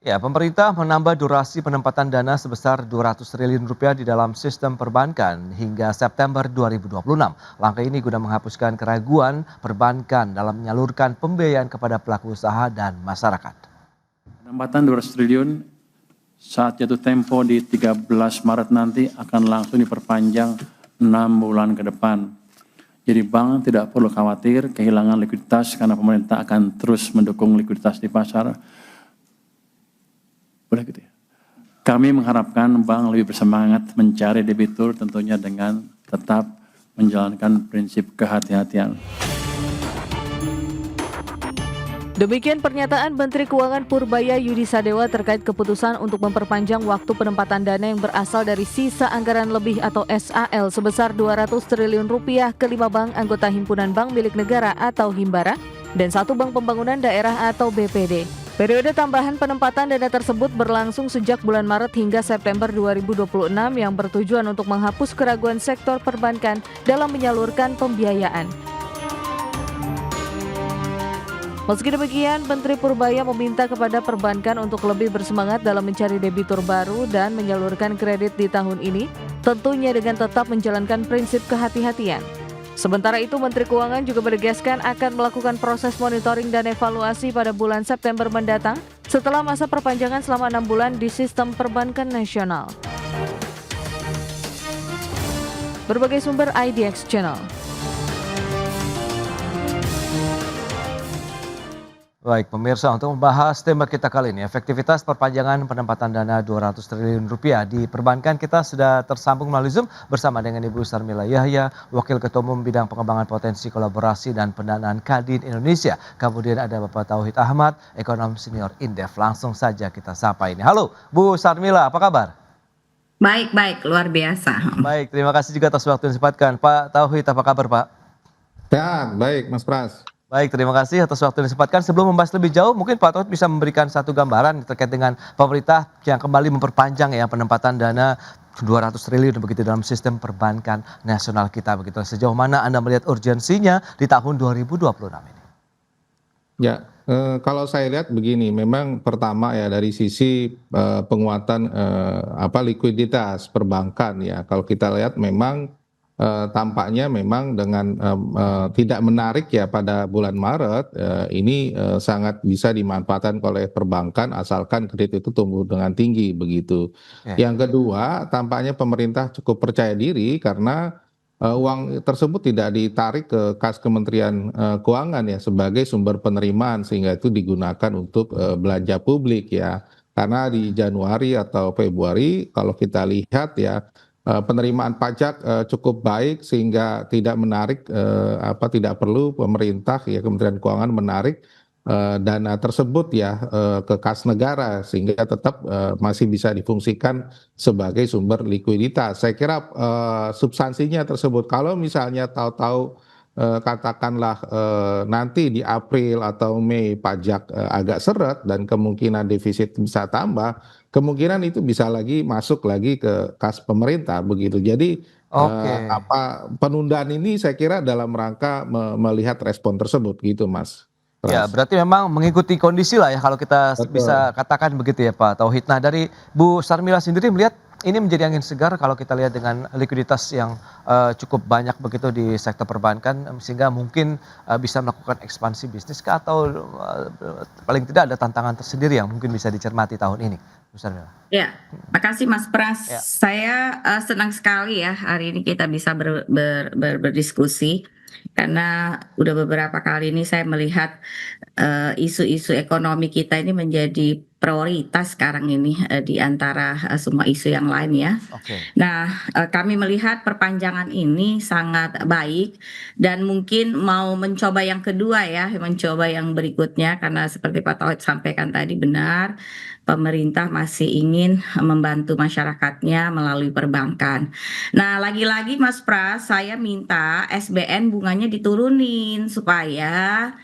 Ya, pemerintah menambah durasi penempatan dana sebesar Rp200 triliun di dalam sistem perbankan hingga September 2026. Langkah ini guna menghapuskan keraguan perbankan dalam menyalurkan pembiayaan kepada pelaku usaha dan masyarakat. Penempatan 200 triliun saat jatuh tempo di 13 Maret nanti akan langsung diperpanjang 6 bulan ke depan. Jadi bank tidak perlu khawatir kehilangan likuiditas karena pemerintah akan terus mendukung likuiditas di pasar. Boleh gitu ya. Kami mengharapkan bank lebih bersemangat mencari debitur tentunya dengan tetap menjalankan prinsip kehati-hatian. Demikian pernyataan Menteri Keuangan Purbaya Yudi Sadewa terkait keputusan untuk memperpanjang waktu penempatan dana yang berasal dari sisa anggaran lebih atau SAL sebesar Rp200 triliun ke 5 bank anggota Himpunan Bank Milik Negara atau Himbara dan 1 Bank Pembangunan Daerah atau BPD. Periode tambahan penempatan dana tersebut berlangsung sejak bulan Maret hingga September 2026 yang bertujuan untuk menghapus keraguan sektor perbankan dalam menyalurkan pembiayaan. Meski demikian, Menteri Purbaya meminta kepada perbankan untuk lebih bersemangat dalam mencari debitur baru dan menyalurkan kredit di tahun ini, tentunya dengan tetap menjalankan prinsip kehati-hatian. Sementara itu, Menteri Keuangan juga menegaskan akan melakukan proses monitoring dan evaluasi pada bulan September mendatang setelah masa perpanjangan selama 6 bulan di sistem perbankan nasional. Berbagai sumber IDX Channel. Baik, pemirsa, untuk membahas tema kita kali ini, efektivitas perpanjangan penempatan dana Rp200 triliun di perbankan, kita sudah tersambung melalui Zoom bersama dengan Ibu Sarmila Yahya, Wakil Ketua Umum Bidang Pengembangan Potensi Kolaborasi dan Pendanaan Kadin Indonesia. Kemudian ada Bapak Tauhid Ahmad, Ekonom Senior Indef. Langsung saja kita sapa ini. Halo, Bu Sarmila, apa kabar? Baik, luar biasa. Baik, terima kasih juga atas waktu yang disempatkan. Pak Tauhid, apa kabar Pak? Ya, baik Mas Pras. Baik, terima kasih atas waktu yang disempatkan. Sebelum membahas lebih jauh, mungkin Pak Tauhid bisa memberikan satu gambaran terkait dengan pemerintah yang kembali memperpanjang ya penempatan dana Rp200 triliun begitu dalam sistem perbankan nasional kita begitu. Sejauh mana Anda melihat urgensinya di tahun 2026 ini? Ya, kalau saya lihat begini, memang pertama ya dari sisi penguatan likuiditas perbankan ya. Kalau kita lihat memang tampaknya memang dengan tidak menarik ya pada bulan Maret ini sangat bisa dimanfaatkan oleh perbankan asalkan kredit itu tumbuh dengan tinggi begitu. Yang kedua, tampaknya pemerintah cukup percaya diri karena uang tersebut tidak ditarik ke kas Kementerian Keuangan ya sebagai sumber penerimaan sehingga itu digunakan untuk belanja publik ya. Karena di Januari atau Februari kalau kita lihat ya penerimaan pajak cukup baik sehingga tidak menarik tidak perlu pemerintah ya Kementerian Keuangan menarik dana tersebut ya ke kas negara sehingga tetap masih bisa difungsikan sebagai sumber likuiditas. Saya kira substansinya tersebut kalau misalnya tahu-tahu katakanlah nanti di April atau Mei pajak agak seret dan kemungkinan defisit bisa tambah, kemungkinan itu bisa lagi masuk lagi ke kas pemerintah begitu. Jadi penundaan ini saya kira dalam rangka melihat respon tersebut gitu Mas. Ya, berarti memang mengikuti kondisi lah ya kalau kita bisa katakan begitu ya Pak Tauhid. Nah, dari Bu Sarmila sendiri melihat ini menjadi angin segar kalau kita lihat dengan likuiditas yang cukup banyak begitu di sektor perbankan sehingga mungkin bisa melakukan ekspansi bisnis atau paling tidak ada tantangan tersendiri yang mungkin bisa dicermati tahun ini. Bu Sarmila. Ya, makasih Mas Pras. Ya. Saya senang sekali ya hari ini kita bisa berdiskusi karena udah beberapa kali ini saya melihat isu-isu ekonomi kita ini menjadi prioritas sekarang ini di antara semua isu yang lain ya. Nah, kami melihat perpanjangan ini sangat baik dan mungkin mau mencoba yang kedua ya, mencoba yang berikutnya karena seperti Pak Tauhid sampaikan tadi benar, pemerintah masih ingin membantu masyarakatnya melalui perbankan. Nah, lagi-lagi Mas Pras, saya minta SBN bunganya diturunin supaya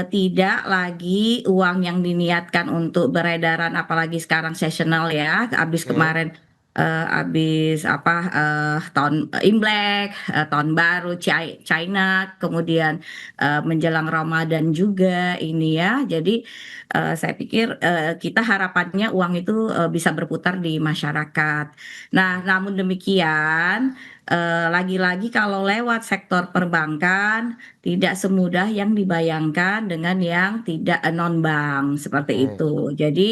tidak lagi uang yang diniatkan untuk beredaran apalagi sekarang seasonal ya, habis kemarin habis apa tahun Imlek, tahun baru China, kemudian menjelang Ramadan juga ini ya. Jadi saya pikir kita harapannya uang itu bisa berputar di masyarakat. Nah, namun demikian lagi-lagi kalau lewat sektor perbankan tidak semudah yang dibayangkan dengan yang tidak non-bank seperti Oke, itu. Jadi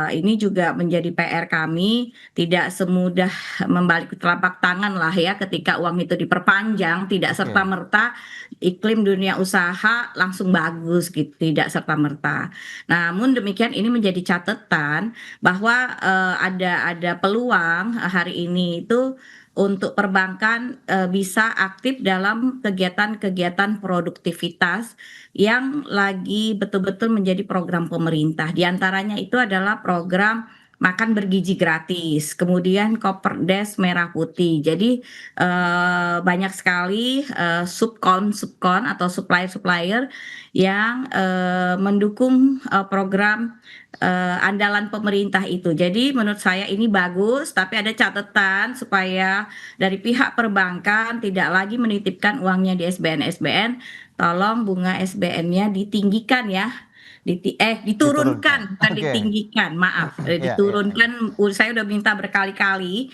ini juga menjadi PR kami, tidak semudah membalik telapak tangan lah ya ketika uang itu diperpanjang, tidak oke. serta-merta iklim dunia usaha langsung bagus gitu, tidak serta-merta. Namun demikian ini menjadi catatan bahwa ada peluang hari ini itu untuk perbankan bisa aktif dalam kegiatan-kegiatan produktivitas yang lagi betul-betul menjadi program pemerintah. Di antaranya itu adalah program makan bergizi gratis, kemudian Koperdes merah putih. Jadi banyak sekali subkon atau supplier-supplier yang mendukung program andalan pemerintah itu. Jadi menurut saya ini bagus, tapi ada catatan supaya dari pihak perbankan tidak lagi menitipkan uangnya di SBN, tolong bunga SBN-nya ditinggikan ya. Diturunkan. Diturunkan, bukan Oke. ditinggikan, maaf. Iya, iya, iya. Diturunkan, saya udah minta berkali-kali,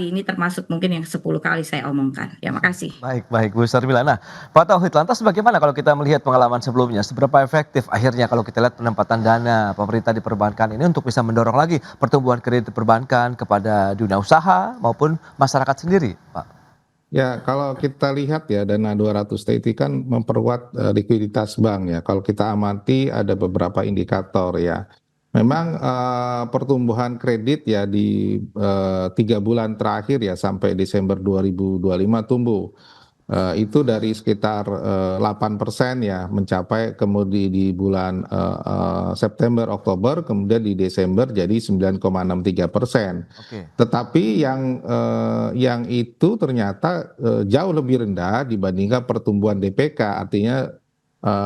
ini termasuk mungkin yang 10 kali saya omongkan. Ya, makasih. Baik, baik Bu Sarmila. Nah, Pak Tauhid, lantas bagaimana kalau kita melihat pengalaman sebelumnya? Seberapa efektif akhirnya kalau kita lihat penempatan dana pemerintah di perbankan ini untuk bisa mendorong lagi pertumbuhan kredit perbankan kepada dunia usaha maupun masyarakat sendiri, Pak? Ya, kalau kita lihat ya dana 200T itu kan memperkuat likuiditas bank ya. Kalau kita amati ada beberapa indikator ya. Memang pertumbuhan kredit ya di 3 bulan terakhir ya sampai Desember 2025 tumbuh. Itu dari sekitar 8% ya mencapai kemudian di bulan September, Oktober, kemudian di Desember jadi 9,63%. Oke, Tetapi yang itu ternyata jauh lebih rendah dibandingkan pertumbuhan DPK, artinya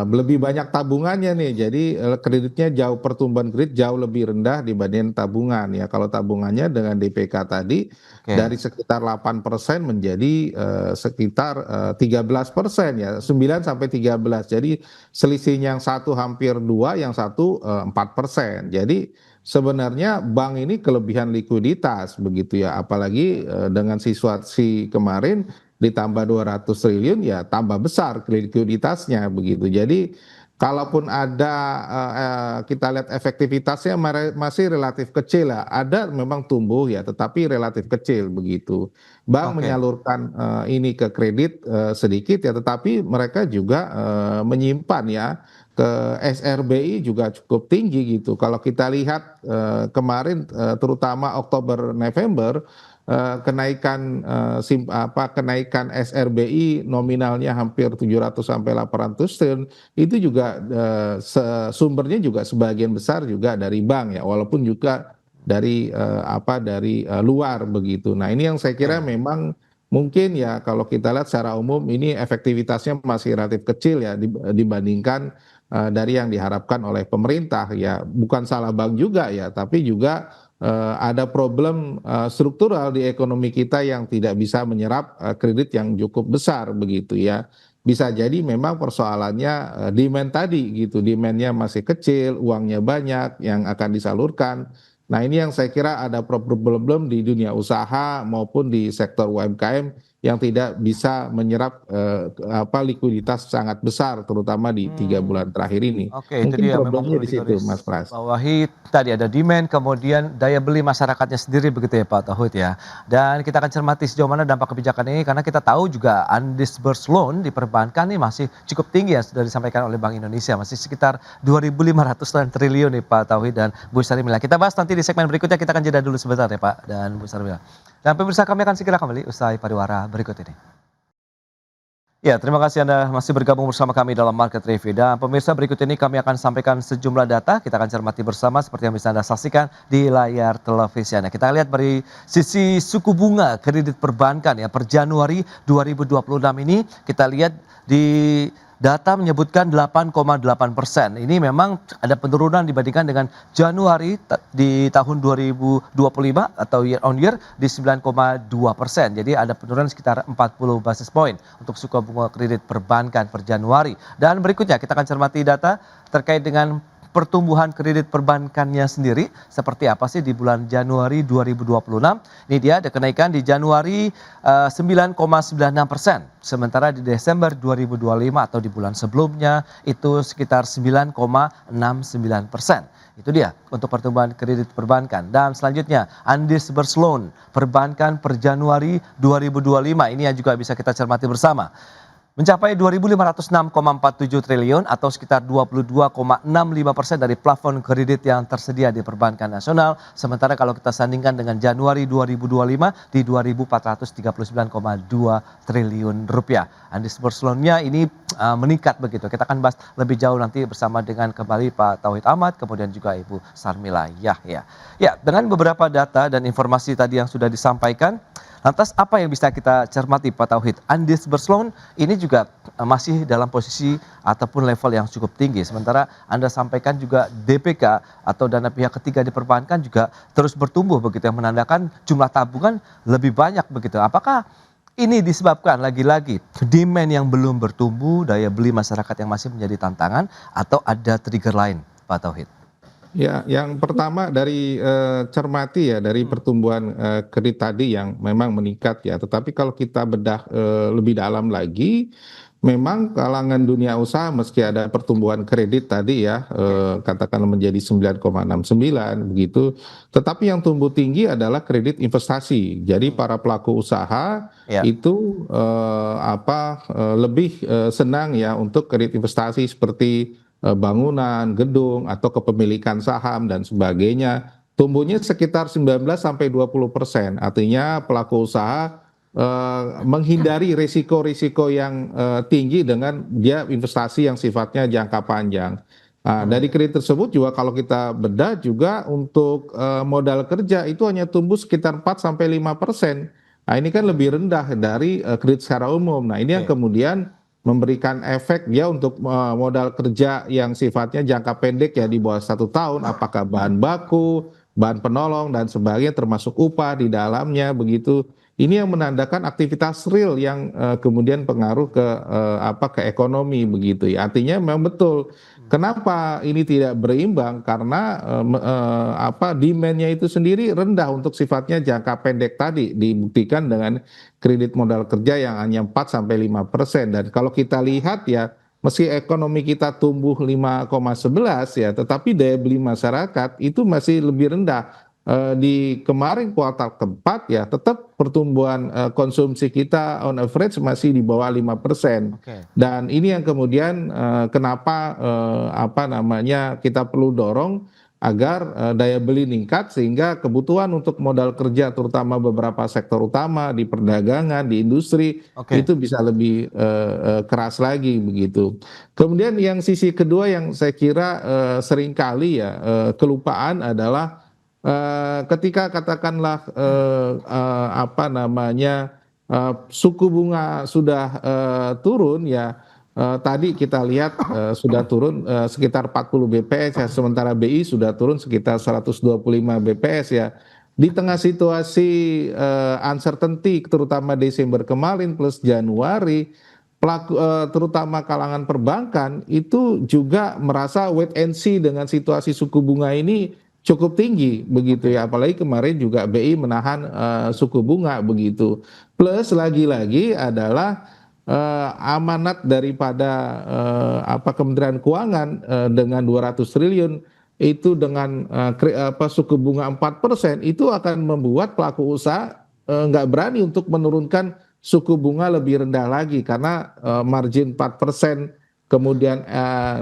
lebih banyak tabungannya nih, jadi kreditnya pertumbuhan kredit jauh lebih rendah dibanding tabungan ya. Kalau tabungannya dengan DPK tadi oke. dari sekitar 8% menjadi sekitar 13% ya, 9 sampai 13. Jadi selisihnya yang satu hampir 2, yang satu 4%. Jadi sebenarnya bank ini kelebihan likuiditas begitu ya, apalagi dengan situasi kemarin ditambah 200 triliun ya tambah besar likuiditasnya begitu. Jadi kalaupun ada kita lihat efektivitasnya masih relatif kecil lah. Ada memang tumbuh ya tetapi relatif kecil begitu. Bank Oke. menyalurkan ini ke kredit sedikit ya tetapi mereka juga menyimpan ya ke SRBI juga cukup tinggi gitu. Kalau kita lihat kemarin terutama Oktober November kenaikan SRBI nominalnya hampir 700 sampai 800 triliun itu juga sumbernya juga sebagian besar juga dari bank ya walaupun juga dari luar begitu. Nah, ini yang saya kira Oke. memang mungkin ya kalau kita lihat secara umum ini efektivitasnya masih relatif kecil ya dibandingkan dari yang diharapkan oleh pemerintah ya. Bukan salah bank juga ya, tapi juga ada problem struktural di ekonomi kita yang tidak bisa menyerap kredit yang cukup besar begitu ya. Bisa jadi memang persoalannya demand tadi gitu, demandnya masih kecil, uangnya banyak yang akan disalurkan. Nah, ini yang saya kira ada problem di dunia usaha maupun di sektor UMKM yang tidak bisa menyerap likuiditas sangat besar terutama di 3 bulan terakhir ini. Oke, itu Mungkin dia memang problemnya perlu di situ, digaris Mas Pras. bawahi tadi ada demand, kemudian daya beli masyarakatnya sendiri begitu ya Pak Tauhid ya. Dan kita akan cermati sejauh mana dampak kebijakan ini karena kita tahu juga undisbursed loan di perbankan ini masih cukup tinggi ya sudah disampaikan oleh Bank Indonesia, masih sekitar 2.500 triliun nih Pak Tauhid dan Bu Sarmila. Kita bahas nanti di segmen berikutnya, kita akan jeda dulu sebentar ya Pak dan Bu Sarmila. Dan pemirsa kami akan segera kembali usai pariwara berikut ini. Ya, terima kasih Anda masih bergabung bersama kami dalam Market Review. Dan pemirsa berikut ini kami akan sampaikan sejumlah data, kita akan cermati bersama seperti yang bisa Anda saksikan di layar televisi Anda. Kita lihat dari sisi suku bunga kredit perbankan ya per Januari 2026 ini, kita lihat di data menyebutkan 8,8%. Ini memang ada penurunan dibandingkan dengan Januari di tahun 2025 atau year on year di 9,2%. Jadi ada penurunan sekitar 40 basis point untuk suku bunga kredit perbankan per Januari. Dan berikutnya kita akan cermati data terkait dengan pertumbuhan kredit perbankannya sendiri seperti apa sih di bulan Januari 2026. Ini dia ada kenaikan di Januari 9,96%. Sementara di Desember 2025 atau di bulan sebelumnya itu sekitar 9,69%. Itu dia untuk pertumbuhan kredit perbankan. Dan selanjutnya undisbursed loan perbankan per Januari 2025 ini yang juga bisa kita cermati bersama. Mencapai 2.506,47 triliun atau sekitar 22,65% dari plafon kredit yang tersedia di perbankan nasional. Sementara kalau kita sandingkan dengan Januari 2025 di 2.439,2 triliun rupiah. Undisbursed loan-nya ini meningkat begitu. Kita akan bahas lebih jauh nanti bersama dengan kembali Pak Tauhid Ahmad, kemudian juga Ibu Sarmila Yahya. Ya, dengan beberapa data dan informasi tadi yang sudah disampaikan, lantas apa yang bisa kita cermati Pak Tauhid? Undisbursed loan ini juga masih dalam posisi ataupun level yang cukup tinggi. Sementara Anda sampaikan juga DPK atau dana pihak ketiga di perbankan juga terus bertumbuh begitu, yang menandakan jumlah tabungan lebih banyak begitu. Apakah ini disebabkan lagi-lagi demand yang belum bertumbuh, daya beli masyarakat yang masih menjadi tantangan, atau ada trigger lain Pak Tauhid? Ya, yang pertama dari cermati ya dari pertumbuhan kredit tadi yang memang meningkat ya. Tetapi kalau kita bedah lebih dalam lagi, memang kalangan dunia usaha meski ada pertumbuhan kredit tadi ya, katakanlah menjadi 9,69 begitu. Tetapi yang tumbuh tinggi adalah kredit investasi. Jadi para pelaku usaha itu lebih senang ya untuk kredit investasi seperti bangunan, gedung, atau kepemilikan saham dan sebagainya, tumbuhnya sekitar 19-20%. Artinya pelaku usaha menghindari risiko-risiko yang tinggi dengan dia investasi yang sifatnya jangka panjang. Nah, dari kredit tersebut juga kalau kita bedah juga untuk modal kerja itu hanya tumbuh sekitar 4-5%. Nah, ini kan lebih rendah dari kredit secara umum. Nah, ini yang kemudian memberikan efek dia untuk modal kerja yang sifatnya jangka pendek ya di bawah 1 tahun, apakah bahan baku, bahan penolong dan sebagainya termasuk upah di dalamnya begitu. Ini yang menandakan aktivitas real yang kemudian pengaruh ke ekonomi begitu ya. Artinya memang betul. Kenapa ini tidak berimbang? Karena demand-nya itu sendiri rendah untuk sifatnya jangka pendek tadi, dibuktikan dengan kredit modal kerja yang hanya 4-5%. Dan kalau kita lihat ya, meski ekonomi kita tumbuh 5,11 ya, tetapi daya beli masyarakat itu masih lebih rendah. Di kemarin kuartal keempat ya, tetap pertumbuhan konsumsi kita on average masih di bawah 5%. Dan ini yang kemudian kenapa kita perlu dorong agar daya beli meningkat sehingga kebutuhan untuk modal kerja terutama beberapa sektor utama di perdagangan, di industri itu bisa lebih keras lagi begitu. Kemudian yang sisi kedua yang saya kira seringkali ya kelupaan adalah ketika katakanlah suku bunga sudah turun ya, tadi kita lihat sudah turun sekitar 40 BPS ya, sementara BI sudah turun sekitar 125 BPS ya. Di tengah situasi uncertainty terutama Desember kemarin plus Januari, pelaku terutama kalangan perbankan itu juga merasa wait and see dengan situasi suku bunga ini cukup tinggi begitu ya, apalagi kemarin juga BI menahan suku bunga begitu. Plus lagi-lagi adalah amanat daripada Kementerian Keuangan dengan 200 triliun itu dengan suku bunga 4% itu akan membuat pelaku usaha nggak berani untuk menurunkan suku bunga lebih rendah lagi karena margin 4%. Kemudian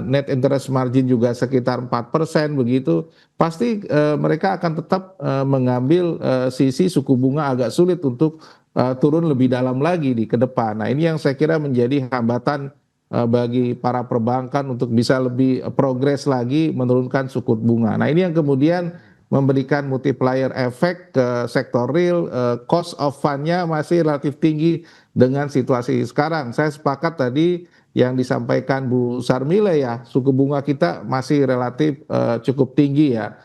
net interest margin juga sekitar 4% begitu, pasti mereka akan tetap mengambil sisi suku bunga agak sulit untuk turun lebih dalam lagi ke depan. Nah, ini yang saya kira menjadi hambatan bagi para perbankan untuk bisa lebih progres lagi menurunkan suku bunga. Nah, ini yang kemudian memberikan multiplier efek ke sektor real, cost of fund-nya masih relatif tinggi dengan situasi sekarang. Saya sepakat tadi yang disampaikan Bu Sarmila ya, suku bunga kita masih relatif cukup tinggi ya.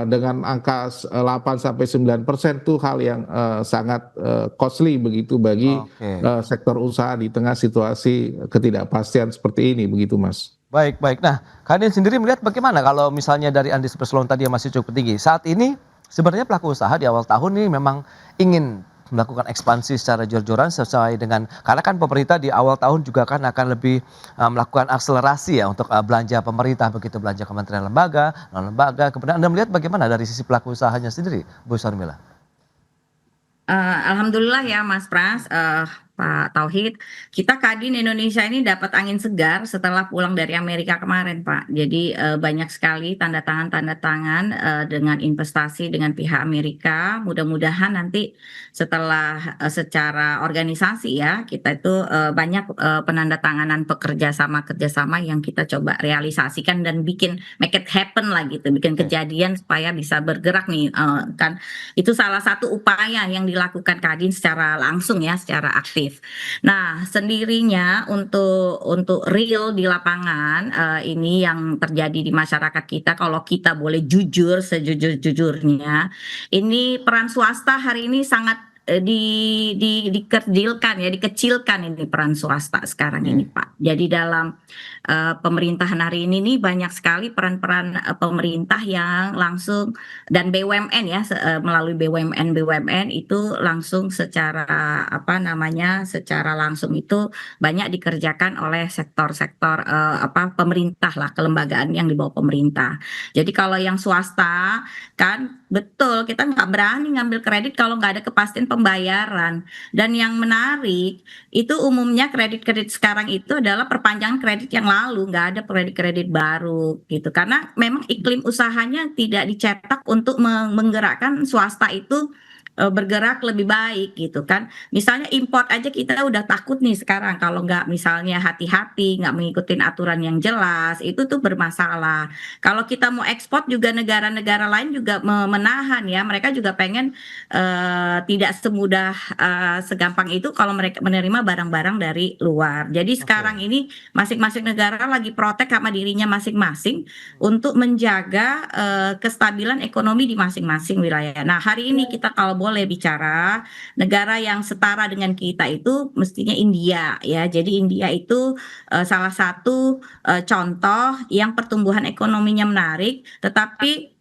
Dengan angka 8-9% tuh hal yang sangat costly begitu bagi Oke. sektor usaha di tengah situasi ketidakpastian seperti ini begitu Mas. Baik, baik. Nah, Kadin sendiri melihat bagaimana kalau misalnya dari Andi Perslon tadi yang masih cukup tinggi. Saat ini sebenarnya pelaku usaha di awal tahun ini memang ingin melakukan ekspansi secara jor-joran sesuai dengan, karena kan pemerintah di awal tahun juga kan akan lebih melakukan akselerasi ya untuk belanja pemerintah, begitu belanja kementerian lembaga, non lembaga. Kemudian Anda melihat bagaimana dari sisi pelaku usahanya sendiri, Bu Sarmila? Alhamdulillah ya Mas Pras, Pak Tauhid, kita Kadin Indonesia ini dapat angin segar setelah pulang dari Amerika kemarin, Pak. Jadi banyak sekali tanda tangan dengan investasi dengan pihak Amerika. Mudah-mudahan nanti setelah secara organisasi ya kita itu banyak penandatanganan kerjasama yang kita coba realisasikan dan bikin make it happen lah gitu, bikin kejadian supaya bisa bergerak nih, kan itu salah satu upaya yang dilakukan Kadin secara langsung ya, secara aktif. Nah, sendirinya untuk real di lapangan ini yang terjadi di masyarakat kita, kalau kita boleh jujur sejujur-jujurnya, ini peran swasta hari ini sangat dikecilkan ini peran swasta sekarang ini Pak. Jadi dalam pemerintahan hari ini nih banyak sekali peran-peran pemerintah yang langsung dan BUMN ya melalui BUMN itu langsung secara secara langsung itu banyak dikerjakan oleh sektor-sektor pemerintah lah, kelembagaan yang di bawah pemerintah. Jadi kalau yang swasta kan betul kita nggak berani ngambil kredit kalau nggak ada kepastian pembayaran. Dan yang menarik itu umumnya kredit-kredit sekarang itu adalah perpanjangan kredit yang lalu, nggak ada kredit-kredit baru gitu. Karena memang iklim usahanya tidak dicetak untuk menggerakkan swasta itu bergerak lebih baik gitu kan. Misalnya import aja kita udah takut nih sekarang kalau nggak misalnya hati-hati, nggak mengikuti aturan yang jelas, itu tuh bermasalah. Kalau kita mau ekspor juga negara-negara lain juga menahan ya, mereka juga pengen tidak semudah segampang itu kalau mereka menerima barang-barang dari luar. Jadi sekarang ini masing-masing negara lagi protek sama dirinya masing-masing untuk menjaga kestabilan ekonomi di masing-masing wilayah. Nah, hari ini kita kalau boleh bicara negara yang setara dengan kita itu mestinya India ya. Jadi India itu salah satu contoh yang pertumbuhan ekonominya menarik, tetapi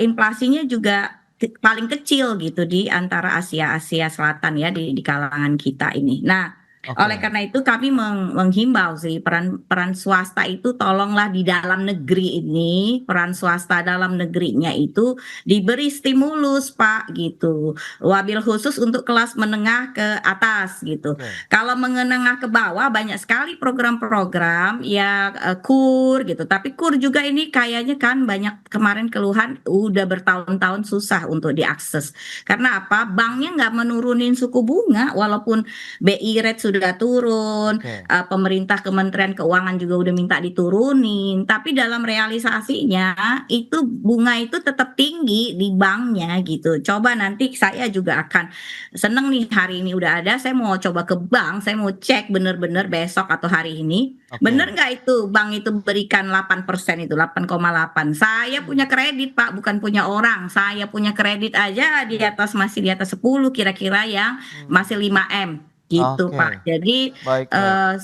inflasinya juga paling kecil gitu di antara Asia Selatan ya di kalangan kita ini. Nah, oleh karena itu kami menghimbau sih peran swasta itu tolonglah di dalam negeri ini, peran swasta dalam negerinya itu diberi stimulus Pak gitu. Wabil khusus untuk kelas menengah ke atas gitu. Kalau menengah ke bawah banyak sekali program-program ya KUR gitu. Tapi KUR juga ini kayaknya kan banyak kemarin keluhan udah bertahun-tahun susah untuk diakses. Karena apa? Banknya nggak menurunin suku bunga walaupun BI rate sudah turun, pemerintah Kementerian Keuangan juga udah minta diturunin, tapi dalam realisasinya itu bunga itu tetap tinggi di banknya gitu. Coba nanti saya juga akan seneng nih hari ini udah ada, saya mau coba ke bank, saya mau cek bener-bener besok atau hari ini, bener nggak itu bank itu berikan 8% itu 8,8. Saya punya kredit Pak, bukan punya orang. Saya punya kredit aja masih di atas 10 kira-kira yang masih 5M. Gitu Pak. Jadi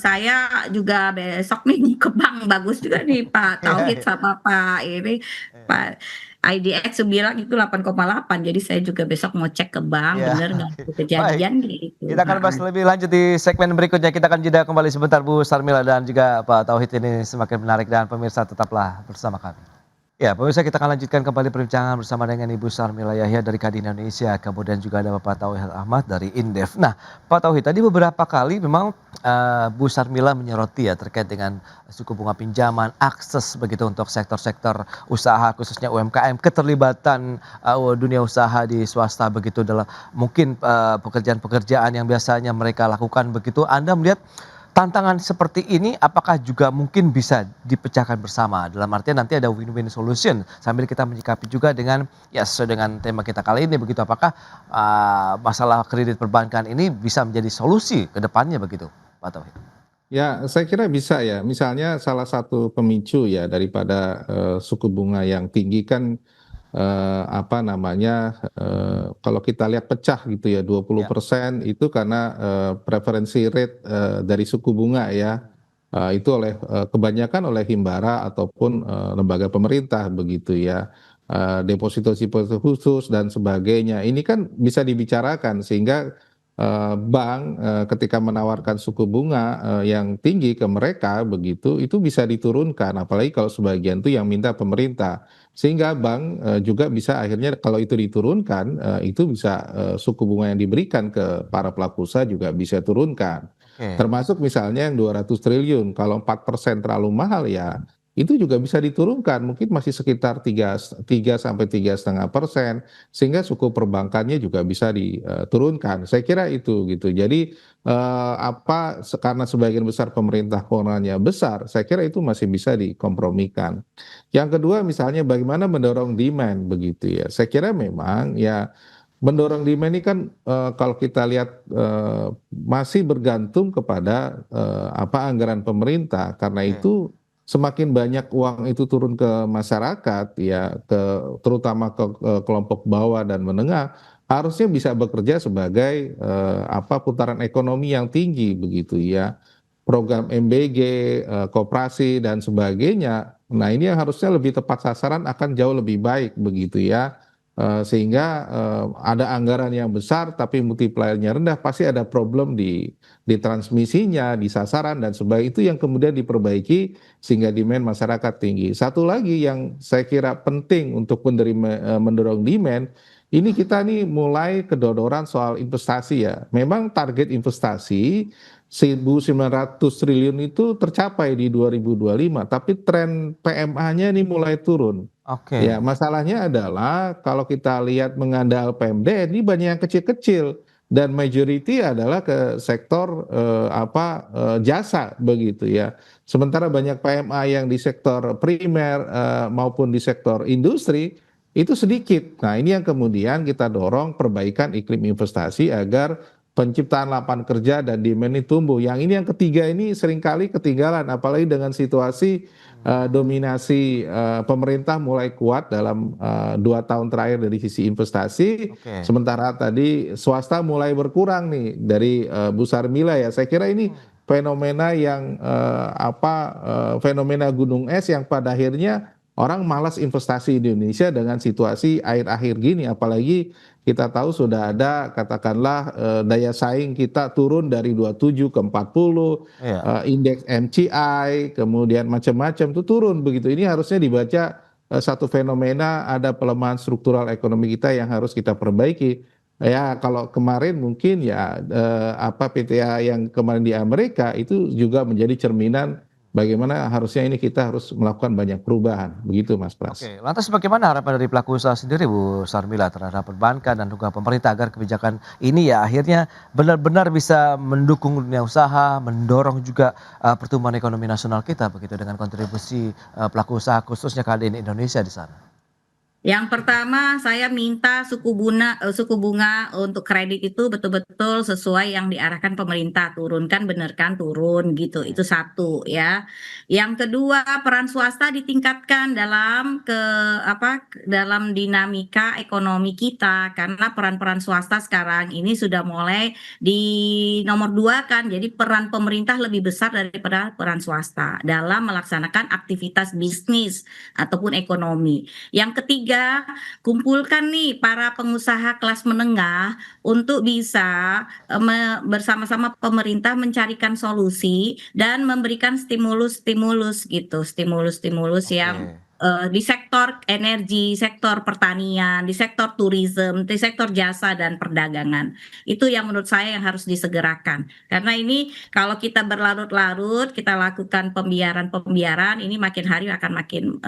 saya juga besok nih ke bank, bagus juga nih Pak Tauhid sama Pak ini Pak IDX bilang itu 8,8. Jadi saya juga besok mau cek ke bank bener nggak itu kejadian gitu. Kita akan bahas lebih lanjut di segmen berikutnya. Kita akan jeda kembali sebentar Bu Sarmila dan juga Pak Tauhid, ini semakin menarik dan pemirsa tetaplah bersama kami. Ya, pemirsa, kita akan lanjutkan kembali perbincangan bersama dengan Ibu Sarmila Yahya dari Kadin Indonesia, kemudian juga ada Bapak Tauhid Ahmad dari Indef. Nah, Pak Tauhid, tadi beberapa kali memang Bu Sarmila menyoroti ya terkait dengan suku bunga pinjaman, akses begitu untuk sektor-sektor usaha khususnya UMKM, keterlibatan dunia usaha di swasta begitu dalam mungkin pekerjaan-pekerjaan yang biasanya mereka lakukan begitu. Anda melihat tantangan seperti ini apakah juga mungkin bisa dipecahkan bersama? Dalam artian nanti ada win-win solution sambil kita menyikapi juga dengan ya sesuai dengan tema kita kali ini begitu. Apakah masalah kredit perbankan ini bisa menjadi solusi ke depannya begitu, Pak Tauhid? Ya, saya kira bisa ya. Misalnya salah satu pemicu ya daripada suku bunga yang tinggi kan apa namanya, kalau kita lihat pecah gitu ya Ya. 20% itu karena preferensi rate dari suku bunga ya. Itu oleh kebanyakan oleh Himbara ataupun lembaga pemerintah begitu ya. Deposito-deposito khusus dan sebagainya. Ini kan bisa dibicarakan sehingga bank ketika menawarkan suku bunga yang tinggi ke mereka begitu, itu bisa diturunkan, apalagi kalau sebagian itu yang minta pemerintah. Sehingga bank juga bisa akhirnya kalau itu diturunkan, itu bisa suku bunga yang diberikan ke para pelaku usaha juga bisa turunkan. Oke. Termasuk misalnya yang 200 triliun, kalau 4% terlalu mahal ya, itu juga bisa diturunkan, mungkin masih sekitar 3 sampai 3,5%, sehingga suku perbankannya juga bisa diturunkan. Saya kira itu gitu. Jadi karena sebagian besar pemerintah kewenangannya besar, saya kira itu masih bisa dikompromikan. Yang kedua misalnya bagaimana mendorong demand begitu ya. Saya kira memang ya mendorong demand ini kan kalau kita lihat masih bergantung kepada anggaran pemerintah. Karena Oke. itu semakin banyak uang itu turun ke masyarakat ya, terutama ke kelompok bawah dan menengah, harusnya bisa bekerja sebagai putaran ekonomi yang tinggi begitu ya. Program MBG, koperasi dan sebagainya. Nah, ini yang harusnya lebih tepat sasaran akan jauh lebih baik begitu ya. Sehingga ada anggaran yang besar tapi multipliernya rendah, pasti ada problem di transmisinya, di sasaran dan sebagainya, itu yang kemudian diperbaiki sehingga demand masyarakat tinggi. Satu lagi yang saya kira penting untuk mendorong demand, ini kita nih mulai kedodoran soal investasi ya. Memang target investasi 1.900 triliun itu tercapai di 2025, tapi tren PMA-nya ini mulai turun. Oke. Ya, masalahnya adalah kalau kita lihat mengandal PMDN ini banyak yang kecil-kecil dan majority adalah ke sektor jasa begitu ya. Sementara banyak PMA yang di sektor primer maupun di sektor industri itu sedikit. Nah, ini yang kemudian kita dorong perbaikan iklim investasi agar penciptaan lapangan kerja dan demand ini tumbuh. Yang ini yang ketiga ini seringkali ketinggalan, apalagi dengan situasi dominasi pemerintah mulai kuat dalam 2 tahun terakhir dari sisi investasi, Oke. sementara tadi swasta mulai berkurang nih dari Bu Sarmila ya. Saya kira ini fenomena yang fenomena gunung es yang pada akhirnya orang malas investasi di Indonesia dengan situasi akhir-akhir gini, apalagi kita tahu sudah ada katakanlah daya saing kita turun dari 27 ke 40, Iya. indeks MCI, kemudian macam-macam itu turun begitu. Ini harusnya dibaca satu fenomena ada pelemahan struktural ekonomi kita yang harus kita perbaiki. Ya kalau kemarin mungkin ya PTA yang kemarin di Amerika itu juga menjadi cerminan bagaimana harusnya ini kita harus melakukan banyak perubahan. Begitu Mas Pras. Oke, lantas bagaimana harapan dari pelaku usaha sendiri Bu Sarmila terhadap perbankan dan juga pemerintah agar kebijakan ini ya akhirnya benar-benar bisa mendukung dunia usaha, mendorong juga pertumbuhan ekonomi nasional kita begitu dengan kontribusi pelaku usaha khususnya KDN Indonesia di sana. Yang pertama saya minta suku bunga untuk kredit itu betul-betul sesuai yang diarahkan pemerintah, turunkan benerkan turun gitu. Itu satu ya. Yang kedua peran swasta ditingkatkan dalam dinamika ekonomi kita karena peran-peran swasta sekarang ini sudah mulai di nomor 2 kan. Jadi peran pemerintah lebih besar daripada peran swasta dalam melaksanakan aktivitas bisnis ataupun ekonomi. Yang ketiga, kumpulkan nih para pengusaha kelas menengah untuk bisa bersama-sama pemerintah mencarikan solusi dan memberikan stimulus-stimulus gitu, stimulus-stimulus yang Oke. di sektor energi, sektor pertanian, di sektor tourism, di sektor jasa dan perdagangan. Itu yang menurut saya yang harus disegerakan. Karena ini kalau kita berlarut-larut, kita lakukan pembiaran, ini makin hari akan makin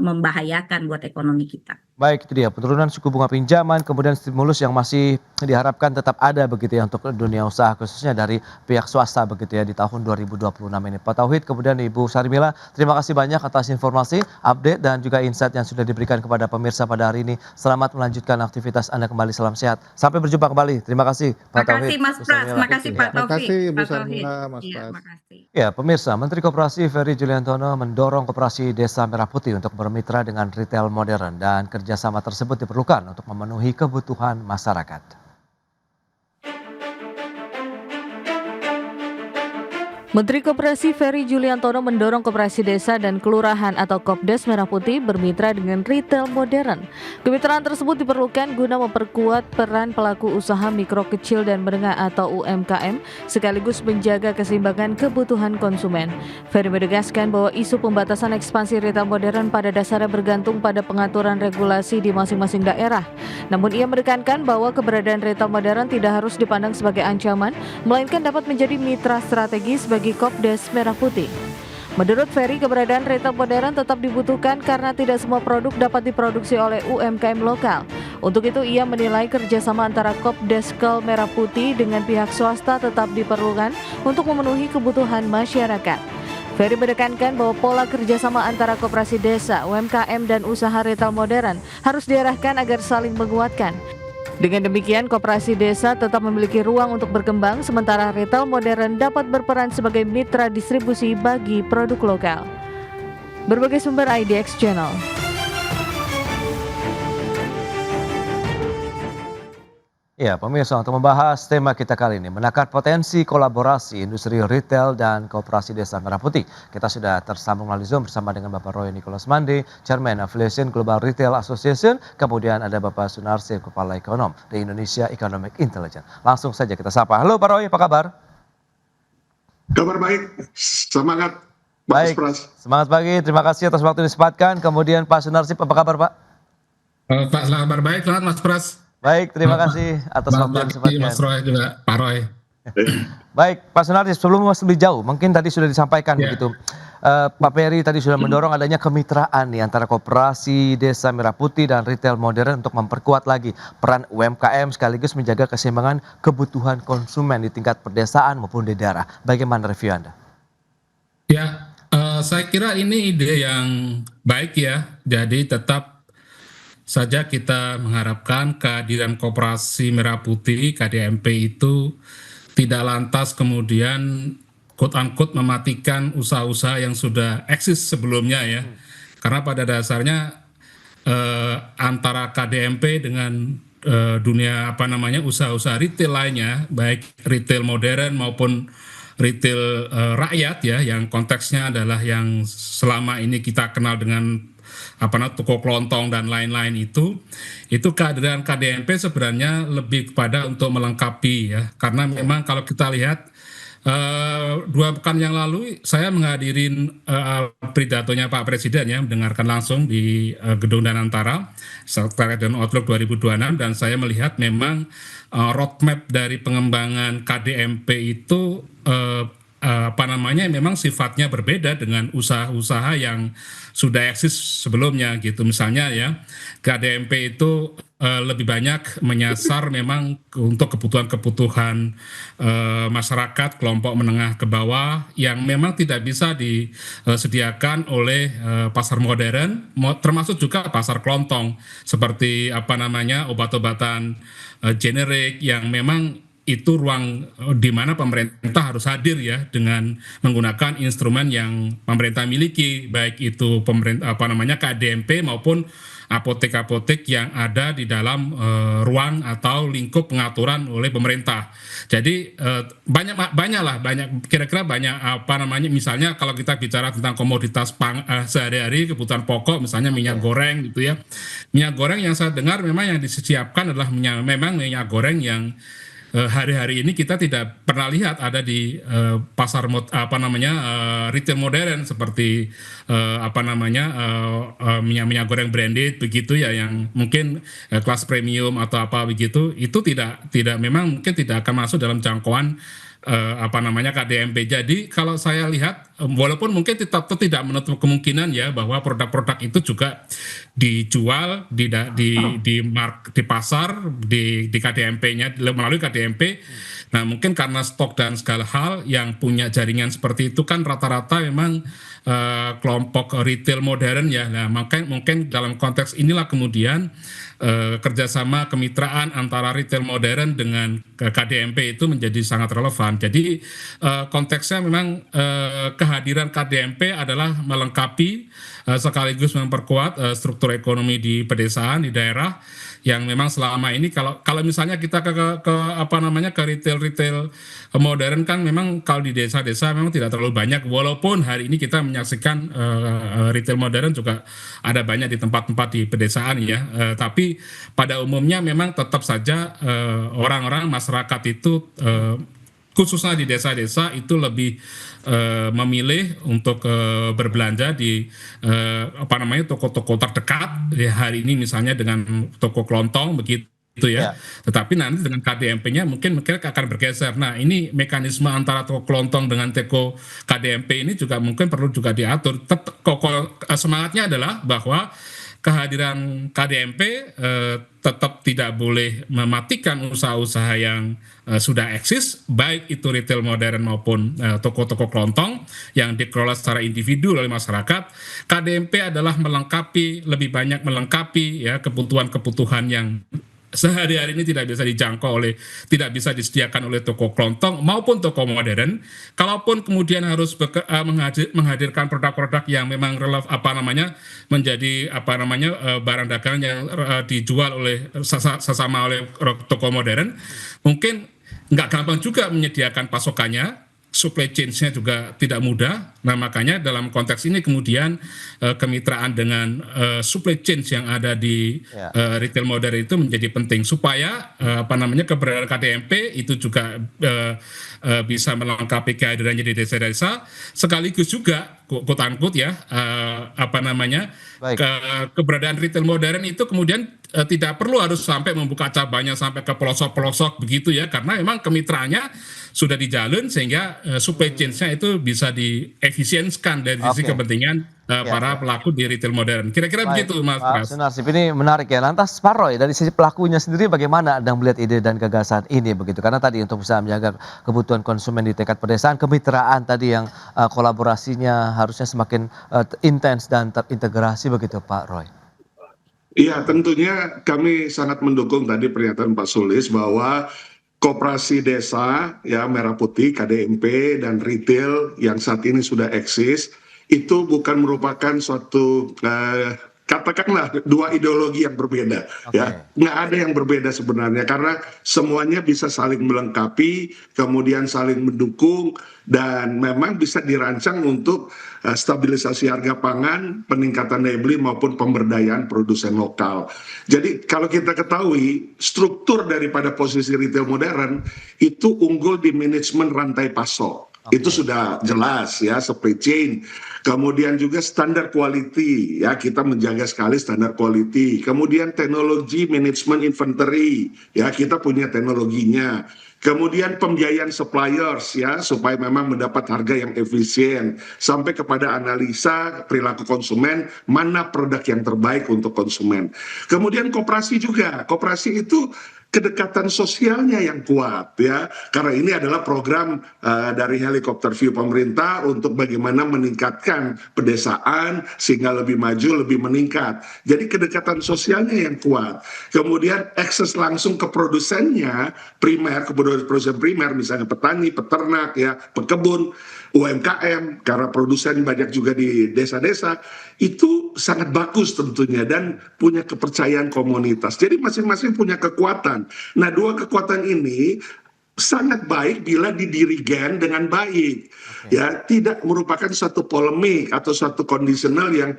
membahayakan buat ekonomi kita. Baik, itu dia penurunan suku bunga pinjaman, kemudian stimulus yang masih diharapkan tetap ada begitu ya untuk dunia usaha khususnya dari pihak swasta begitu ya di tahun 2026 ini. Pak Tauhid, kemudian Ibu Sarmila, terima kasih banyak atas informasi, update dan juga insight yang sudah diberikan kepada pemirsa pada hari ini. Selamat melanjutkan aktivitas Anda kembali, salam sehat. Sampai berjumpa kembali. Terima kasih Pak Tauhid. Makasih Mas Bu Pras, Sarmila. makasih Ya, Pak makasih Taufik. Bu Pak Tauhid. Sarmila, Mas Iya, Pras. makasih. Ya, pemirsa, Menteri Koperasi Ferry Juliantono mendorong Koperasi Desa Merah Putih untuk bermitra dengan retail modern dan kerjasama tersebut diperlukan untuk memenuhi kebutuhan masyarakat. Menteri Koperasi Ferry Juliantono mendorong Koperasi Desa dan Kelurahan atau Kopdes Merah Putih bermitra dengan retail modern. Kemitraan tersebut diperlukan guna memperkuat peran pelaku usaha mikro kecil dan menengah atau UMKM sekaligus menjaga keseimbangan kebutuhan konsumen. Ferry menegaskan bahwa isu pembatasan ekspansi retail modern pada dasarnya bergantung pada pengaturan regulasi di masing-masing daerah. Namun ia menekankan bahwa keberadaan retail modern tidak harus dipandang sebagai ancaman, melainkan dapat menjadi mitra strategis bagi Kopdes Merah Putih. Menurut Ferry, keberadaan retail modern tetap dibutuhkan karena tidak semua produk dapat diproduksi oleh UMKM lokal. Untuk itu, ia menilai kerjasama antara Kopdes Merah Putih dengan pihak swasta tetap diperlukan untuk memenuhi kebutuhan masyarakat. Ferry menekankan bahwa pola kerjasama antara koperasi desa, UMKM, dan usaha retail modern harus diarahkan agar saling menguatkan. Dengan demikian, koperasi desa tetap memiliki ruang untuk berkembang, sementara retail modern dapat berperan sebagai mitra distribusi bagi produk lokal. Berbagai sumber IDX Channel. Ya, pemirsa, untuk membahas tema kita kali ini, menakar potensi kolaborasi industri retail dan koperasi Desa Merah Putih. Kita sudah tersambung melalui Zoom bersama dengan Bapak Roy Nicholas Mande, Chairman Affiliation Global Retail Association, kemudian ada Bapak Sunarsih, Kepala Ekonom di Indonesia Economic Intelligence. Langsung saja kita sapa. Halo Pak Roy, apa kabar? Kabar baik, semangat. Baik, semangat pagi, terima kasih atas waktu yang disempatkan. Kemudian Pak Sunarsih, apa kabar Pak? Pak, kabar baik, selamat Mas Pras. Baik, terima kasih atas waktu yang disempatkan. Mas Roy juga, Pak Roy. Baik, Pak Sunardi, sebelum lebih jauh, mungkin tadi sudah disampaikan begitu. Pak Ferry tadi sudah mendorong adanya kemitraan nih antara koperasi Desa Merah Putih dan retail modern untuk memperkuat lagi peran UMKM sekaligus menjaga keseimbangan kebutuhan konsumen di tingkat perdesaan maupun di daerah. Bagaimana review Anda? Ya, saya kira ini ide yang baik ya. Jadi tetap saja kita mengharapkan kehadiran Koperasi Merah Putih KDMP itu tidak lantas kemudian quote-unquote mematikan usaha-usaha yang sudah eksis sebelumnya ya. Karena pada dasarnya antara KDMP dengan dunia usaha-usaha retail lainnya, baik retail modern maupun retail rakyat ya, yang konteksnya adalah yang selama ini kita kenal dengan toko kelontong dan lain-lain itu kehadiran KDMP sebenarnya lebih kepada untuk melengkapi ya, karena memang kalau kita lihat 2 pekan yang lalu saya menghadirin pidatonya Pak Presiden ya, mendengarkan langsung di Gedung Danantara terkait dengan Outlook 2026, dan saya melihat memang roadmap dari pengembangan KDMP itu memang sifatnya berbeda dengan usaha-usaha yang sudah eksis sebelumnya gitu. Misalnya ya, KDMP itu lebih banyak menyasar memang untuk kebutuhan-kebutuhan masyarakat kelompok menengah ke bawah yang memang tidak bisa disediakan oleh pasar modern, termasuk juga pasar kelontong seperti obat-obatan generik yang memang itu ruang di mana pemerintah harus hadir ya dengan menggunakan instrumen yang pemerintah miliki, baik itu KDMP maupun apotek-apotek yang ada di dalam ruang atau lingkup pengaturan oleh pemerintah. Jadi kira-kira banyak misalnya kalau kita bicara tentang komoditas sehari-hari kebutuhan pokok, misalnya minyak goreng gitu ya. Minyak goreng yang saya dengar memang yang disiapkan adalah minyak goreng yang hari-hari ini kita tidak pernah lihat ada di pasar retail modern seperti minyak goreng branded begitu ya, yang mungkin kelas premium atau apa begitu, itu tidak memang mungkin tidak akan masuk dalam jangkauan KDMP. Jadi kalau saya lihat walaupun mungkin tetap tidak menutup kemungkinan ya bahwa produk-produk itu juga dijual di pasar di KDMP-nya melalui KDMP. Nah, mungkin karena stok dan segala hal yang punya jaringan seperti itu kan rata-rata memang kelompok retail modern ya. Nah, mungkin dalam konteks inilah kemudian kerjasama kemitraan antara retail modern dengan KDMP itu menjadi sangat relevan. pedesaan. Jadi konteksnya memang kehadiran KDMP adalah melengkapi sekaligus memperkuat struktur ekonomi di pedesaan di daerah yang memang selama ini kalau misalnya kita ke retail modern kan memang kalau di desa-desa memang tidak terlalu banyak, walaupun hari ini kita menyaksikan retail modern juga ada banyak di tempat-tempat di pedesaan ya, tapi pada umumnya memang tetap saja orang-orang masyarakat itu khususnya di desa-desa itu lebih memilih untuk berbelanja di toko-toko terdekat ya, hari ini misalnya dengan toko kelontong begitu ya. Tetapi nanti dengan KDMP-nya mungkin mereka akan bergeser. Nah, ini mekanisme antara toko kelontong dengan toko KDMP ini juga mungkin perlu juga diatur. Semangatnya adalah bahwa kehadiran KDMP tetap tidak boleh mematikan usaha-usaha yang sudah eksis, baik itu retail modern maupun toko-toko kelontong yang dikelola secara individu oleh masyarakat. KDMP adalah lebih banyak melengkapi ya kebutuhan-kebutuhan yang sehari-hari ini tidak bisa disediakan oleh toko kelontong maupun toko modern. Kalaupun kemudian harus menghadirkan produk-produk yang memang menjadi barang dagangan yang dijual oleh sesama oleh toko modern, mungkin nggak gampang juga menyediakan pasokannya. Supply chain-nya juga tidak mudah. Nah, makanya dalam konteks ini kemudian kemitraan dengan supply chain yang ada di retail modern itu menjadi penting supaya keberadaan KDMP itu juga bisa melengkapi kehadirannya di desa-desa, sekaligus juga quote-unquote ya keberadaan retail modern itu kemudian tidak perlu harus sampai membuka cabangnya sampai ke pelosok-pelosok begitu ya, karena memang kemitraannya sudah dijalin sehingga supply chain-nya itu bisa diefisiensikan dari sisi kepentingan para pelaku di retail modern. Kira-kira begitu Mas Pras. Pak Sunarsip, ini menarik ya. Lantas Pak Roy, dari sisi pelakunya sendiri bagaimana Anda melihat ide dan gagasan ini begitu? Karena tadi untuk bisa menjaga kebutuhan konsumen di tingkat pedesaan, kemitraan tadi yang kolaborasinya harusnya semakin intens dan terintegrasi begitu Pak Roy. Iya, tentunya kami sangat mendukung tadi pernyataan Pak Sulis bahwa koperasi desa ya Merah Putih, KDMP dan retail yang saat ini sudah eksis itu bukan merupakan suatu katakanlah dua ideologi yang berbeda ya, nggak ada yang berbeda sebenarnya karena semuanya bisa saling melengkapi, kemudian saling mendukung dan memang bisa dirancang untuk stabilisasi harga pangan, peningkatan daya beli maupun pemberdayaan produsen lokal. Jadi kalau kita ketahui struktur daripada posisi retail modern itu unggul di manajemen rantai pasok. Itu sudah jelas ya, supply chain. Kemudian juga standar quality ya, kita menjaga sekali standar quality. Kemudian teknologi manajemen inventory ya, kita punya teknologinya. Kemudian pembiayaan suppliers ya, supaya memang mendapat harga yang efisien, sampai kepada analisa perilaku konsumen, mana produk yang terbaik untuk konsumen. Kemudian koperasi juga, koperasi itu kedekatan sosialnya yang kuat ya, karena ini adalah program dari Helikopter View pemerintah untuk bagaimana meningkatkan pedesaan sehingga lebih maju, lebih meningkat. Jadi kedekatan sosialnya yang kuat. Kemudian akses langsung ke produsennya primer, ke produsen primer misalnya petani, peternak ya, pekebun, UMKM, karena produsen banyak juga di desa-desa, itu sangat bagus tentunya dan punya kepercayaan komunitas. Jadi masing-masing punya kekuatan. Nah, dua kekuatan ini sangat baik bila didirigen dengan baik, ya, tidak merupakan satu polemik atau satu kondisional yang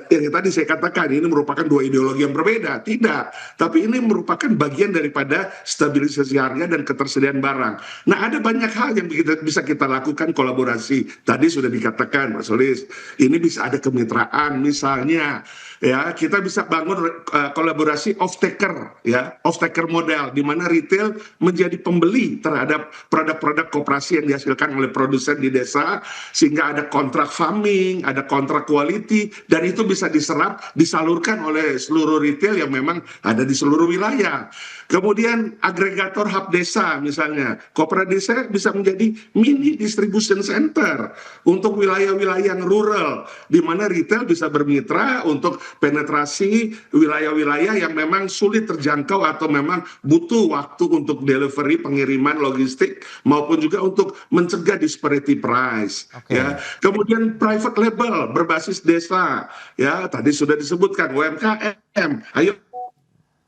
tadi saya katakan ini merupakan dua ideologi yang berbeda, tidak, tapi ini merupakan bagian daripada stabilisasi harga dan ketersediaan barang. Nah, ada banyak hal yang bisa kita lakukan kolaborasi. Tadi sudah dikatakan Mas Solis, ini bisa ada kemitraan misalnya. Ya, kita bisa bangun kolaborasi off-taker, ya, off-taker model, di mana retail menjadi pembeli terhadap produk-produk koperasi yang dihasilkan oleh produsen di desa, sehingga ada kontrak farming, ada kontrak quality, dan itu bisa diserap, disalurkan oleh seluruh retail yang memang ada di seluruh wilayah. Kemudian agregator hub desa misalnya, koperasi desa bisa menjadi mini distribution center untuk wilayah-wilayah yang rural, di mana retail bisa bermitra untuk penetrasi wilayah-wilayah yang memang sulit terjangkau atau memang butuh waktu untuk delivery, pengiriman, logistik, maupun juga untuk mencegah disparity price. Ya, kemudian private label berbasis desa, ya tadi sudah disebutkan UMKM, ayo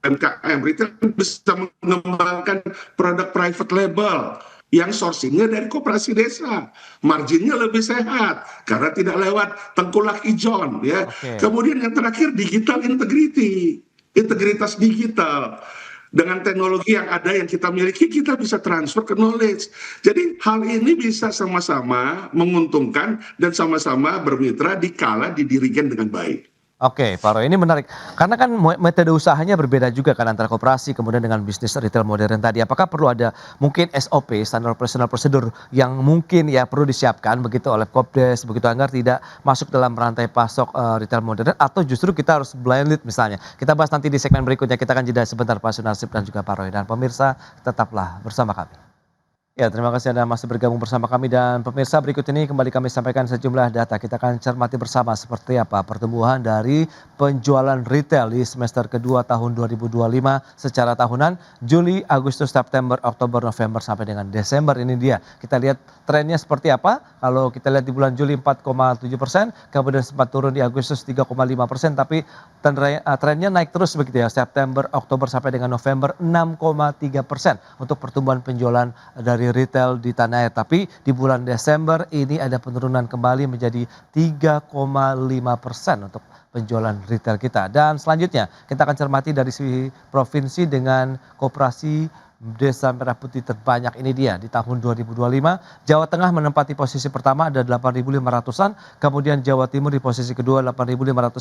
UMKM retail bisa mengembangkan produk private label yang sourcingnya dari koperasi desa, marginnya lebih sehat karena tidak lewat tengkulak ijon, ya. Kemudian yang terakhir digital integrity, integritas digital. Dengan teknologi yang ada yang kita miliki, kita bisa transfer ke knowledge. Jadi hal ini bisa sama-sama menguntungkan dan sama-sama bermitra dikala didirikan dengan baik. Oke, Pak Roy, ini menarik. Karena kan metode usahanya berbeda juga kan antara koperasi kemudian dengan bisnis retail modern tadi. Apakah perlu ada mungkin SOP, standar operasional prosedur yang mungkin ya perlu disiapkan begitu oleh Kopdes begitu agar tidak masuk dalam rantai pasok retail modern, atau justru kita harus blind lead misalnya. Kita bahas nanti di segmen berikutnya. Kita akan jeda sebentar Pak Sunarsip dan juga Pak Roy, dan pemirsa tetaplah bersama kami. Ya, terima kasih Anda masih bergabung bersama kami, dan pemirsa berikut ini kembali kami sampaikan sejumlah data. Kita akan cermati bersama seperti apa pertumbuhan dari penjualan retail di semester kedua tahun 2025 secara tahunan, Juli, Agustus, September, Oktober, November sampai dengan Desember. Ini dia. Kita lihat trennya seperti apa. Kalau kita lihat di bulan Juli 4,7%, kemudian sempat turun di Agustus 3,5%, tapi trennya naik terus begitu ya. September, Oktober sampai dengan November 6,3% untuk pertumbuhan penjualan dari retail di tanah air. Tapi di bulan Desember ini ada penurunan kembali menjadi 3,5% untuk penjualan retail kita. Dan selanjutnya kita akan cermati dari sisi provinsi dengan koperasi Desa Merah Putih terbanyak. Ini dia di tahun 2025. Jawa Tengah menempati posisi pertama ada 8.500-an, kemudian Jawa Timur di posisi kedua 8.510,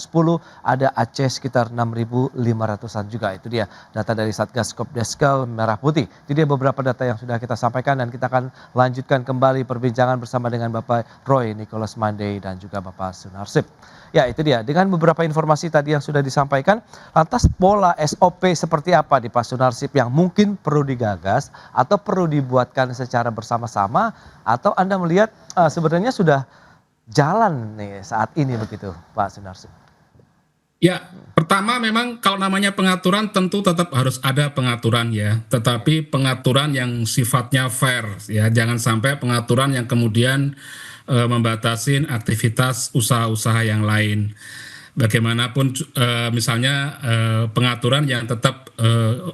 ada Aceh sekitar 6.500-an juga. Itu dia data dari Satgas Kopdeskel Merah Putih. Itu dia beberapa data yang sudah kita sampaikan, dan kita akan lanjutkan kembali perbincangan bersama dengan Bapak Roy Nicholas Mandey dan juga Bapak Sunarsip. Ya, itu dia. Dengan beberapa informasi tadi yang sudah disampaikan, lantas pola SOP seperti apa di Pak Sunarsip yang mungkin perlu digagas atau perlu dibuatkan secara bersama-sama, atau Anda melihat sebenarnya sudah jalan nih saat ini begitu Pak Sunarsip? Ya, pertama memang kalau namanya pengaturan tentu tetap harus ada pengaturan ya, tetapi pengaturan yang sifatnya fair ya, jangan sampai pengaturan yang kemudian membatasi aktivitas usaha-usaha yang lain. Bagaimanapun misalnya pengaturan yang tetap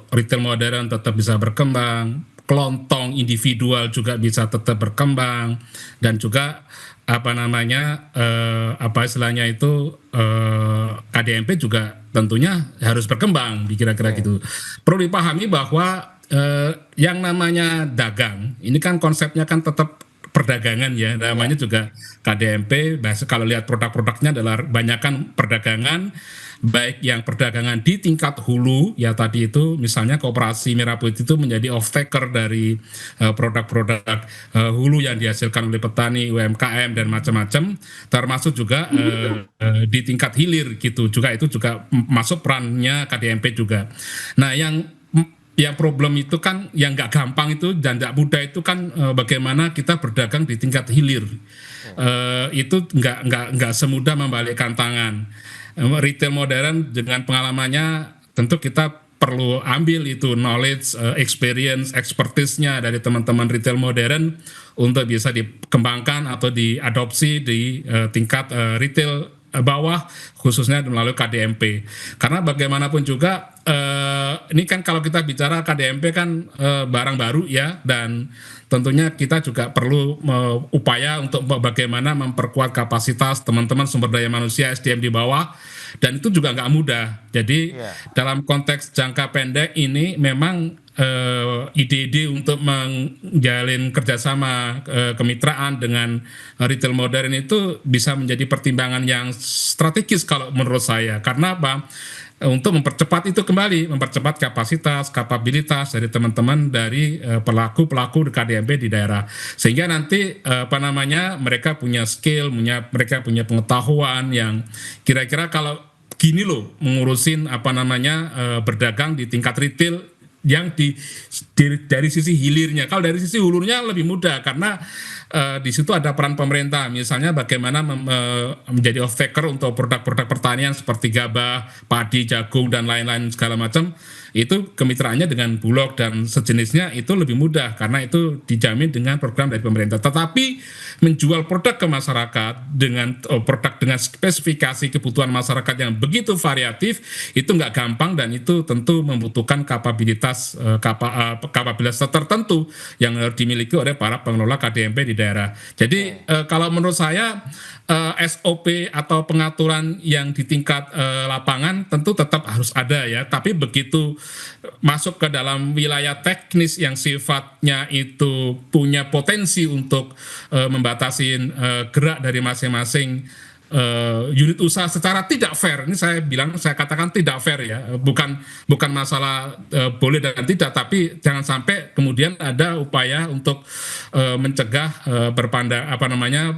retail modern tetap bisa berkembang, kelontong individual juga bisa tetap berkembang, dan juga istilahnya itu KDMP juga tentunya harus berkembang, kira-kira gitu. Perlu dipahami bahwa yang namanya dagang ini kan konsepnya kan tetap perdagangan ya, namanya juga KDMP. Kalau lihat produk-produknya adalah banyakkan perdagangan, baik yang perdagangan di tingkat hulu ya, tadi itu misalnya Koperasi Merah Putih itu menjadi off-taker dari produk-produk hulu yang dihasilkan oleh petani, UMKM dan macam-macam, termasuk juga di tingkat hilir gitu juga, itu juga masuk perannya KDMP juga. Nah, yang problem itu kan yang nggak gampang itu dan nggak mudah itu kan bagaimana kita berdagang di tingkat hilir. Itu nggak semudah membalikkan tangan. Retail modern dengan pengalamannya tentu kita perlu ambil itu knowledge, experience, expertise-nya dari teman-teman retail modern untuk bisa dikembangkan atau diadopsi di tingkat retail bawah, khususnya melalui KDMP. Karena bagaimanapun juga ini kan kalau kita bicara KDMP kan barang baru ya, dan tentunya kita juga perlu upaya untuk bagaimana memperkuat kapasitas teman-teman sumber daya manusia SDM di bawah, dan itu juga nggak mudah. Jadi dalam konteks jangka pendek ini memang ide-ide untuk menjalin kerjasama kemitraan dengan retail modern itu bisa menjadi pertimbangan yang strategis kalau menurut saya. Karena apa? Untuk mempercepat itu kembali, mempercepat kapasitas, kapabilitas dari teman-teman dari pelaku-pelaku KDMP di daerah. Sehingga nanti mereka punya skill, mereka punya pengetahuan yang kira-kira kalau gini loh mengurusin berdagang di tingkat retail yang dari sisi hilirnya. Kalau dari sisi hulurnya lebih mudah karena di situ ada peran pemerintah, misalnya bagaimana menjadi off-taker untuk produk-produk pertanian seperti gabah, padi, jagung, dan lain-lain segala macam. Itu kemitraannya dengan Bulog dan sejenisnya itu lebih mudah karena itu dijamin dengan program dari pemerintah. Tetapi menjual produk ke masyarakat dengan produk dengan spesifikasi kebutuhan masyarakat yang begitu variatif itu nggak gampang dan itu tentu membutuhkan kapabilitas tertentu yang dimiliki oleh para pengelola KDMP di daerah. Jadi kalau menurut saya SOP atau pengaturan yang di tingkat lapangan tentu tetap harus ada ya, tapi begitu masuk ke dalam wilayah teknis yang sifatnya itu punya potensi untuk membatasi gerak dari masing-masing unit usaha secara tidak fair. Ini saya katakan tidak fair ya, bukan masalah boleh dan tidak, tapi jangan sampai kemudian ada upaya untuk mencegah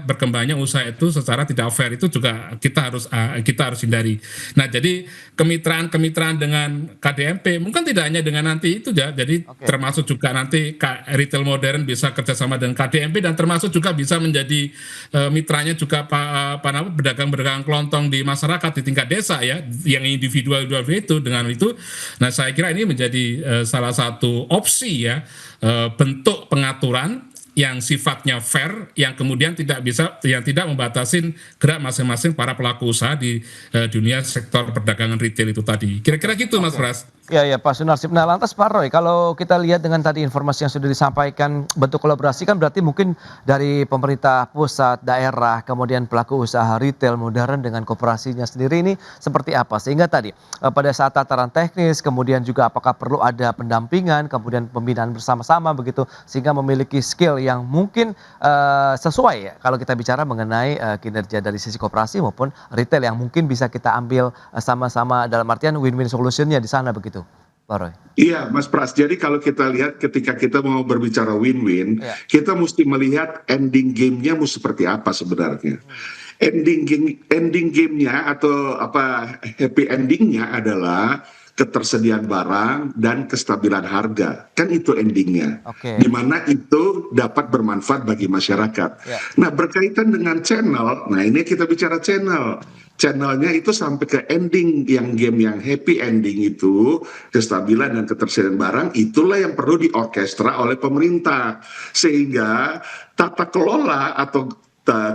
berkembangnya usaha itu secara tidak fair. Itu juga kita harus hindari. Nah, jadi kemitraan dengan KDMP mungkin tidak hanya dengan nanti itu ya, jadi termasuk juga nanti retail modern bisa kerjasama dengan KDMP dan termasuk juga bisa menjadi mitranya juga pedagang-pedagang kelontong di masyarakat di tingkat desa ya, yang individual itu dengan itu. Nah, saya kira ini menjadi salah satu opsi ya, bentuk pengaturan yang sifatnya fair, yang kemudian tidak membatasi gerak masing-masing para pelaku usaha di dunia sektor perdagangan retail itu tadi. Kira-kira gitu, Mas Pras. Ya, Pak Sunarsip. Nah, lantas Pak Roy, kalau kita lihat dengan tadi informasi yang sudah disampaikan, bentuk kolaborasi kan berarti mungkin dari pemerintah pusat, daerah, kemudian pelaku usaha retail modern dengan koperasinya sendiri ini seperti apa? Sehingga tadi pada saat tataran teknis, kemudian juga apakah perlu ada pendampingan, kemudian pembinaan bersama-sama begitu, sehingga memiliki skill yang mungkin sesuai ya kalau kita bicara mengenai kinerja dari sisi koperasi maupun retail yang mungkin bisa kita ambil sama-sama dalam artian win-win solutionnya di sana begitu. Pak Roy. Iya, Mas Pras. Jadi kalau kita lihat ketika kita mau berbicara win-win, kita mesti melihat ending game-nya mau seperti apa sebenarnya. Ending game-nya atau happy ending-nya adalah ketersediaan barang dan kestabilan harga. Kan itu endingnya. Di mana itu dapat bermanfaat bagi masyarakat. Nah, berkaitan dengan channel, nah ini kita bicara channel. Channelnya itu sampai ke ending yang game yang happy ending itu, kestabilan dan ketersediaan barang, itulah yang perlu diorkestra oleh pemerintah. Sehingga tata kelola atau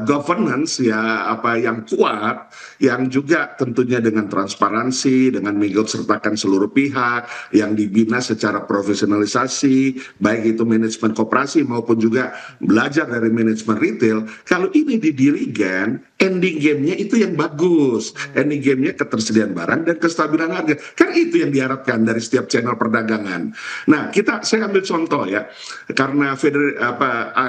governance ya yang kuat, yang juga tentunya dengan transparansi, dengan mengikutsertakan seluruh pihak, yang dibina secara profesionalisasi, baik itu manajemen koperasi maupun juga belajar dari manajemen retail. Kalau ini didirikan, ending game-nya itu yang bagus, ending game-nya ketersediaan barang dan kestabilan harga. Kan itu yang diharapkan dari setiap channel perdagangan. Nah, saya ambil contoh ya, karena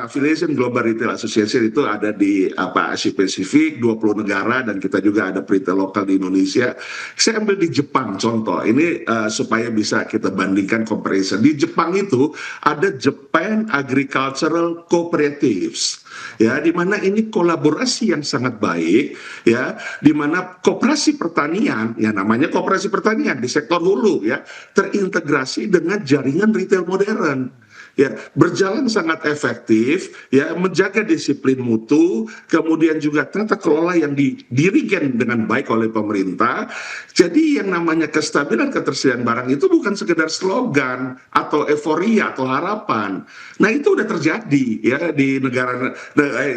Affiliation Global Retail Association itu ada di Asia Pasifik, 20 negara, dan kita juga ada retail lokal di Indonesia. Saya ambil di Jepang contoh, ini supaya bisa kita bandingkan comparison. Di Jepang itu ada Japan Agricultural Cooperatives, ya, di mana ini kolaborasi yang sangat baik, ya, di mana koperasi pertanian, ya namanya koperasi pertanian di sektor hulu, ya, terintegrasi dengan jaringan retail modern. Ya, berjalan sangat efektif, ya, menjaga disiplin mutu, kemudian juga tata kelola yang didirikan dengan baik oleh pemerintah. Jadi yang namanya kestabilan ketersediaan barang itu bukan sekedar slogan atau euforia atau harapan. Nah, itu udah terjadi ya di negara,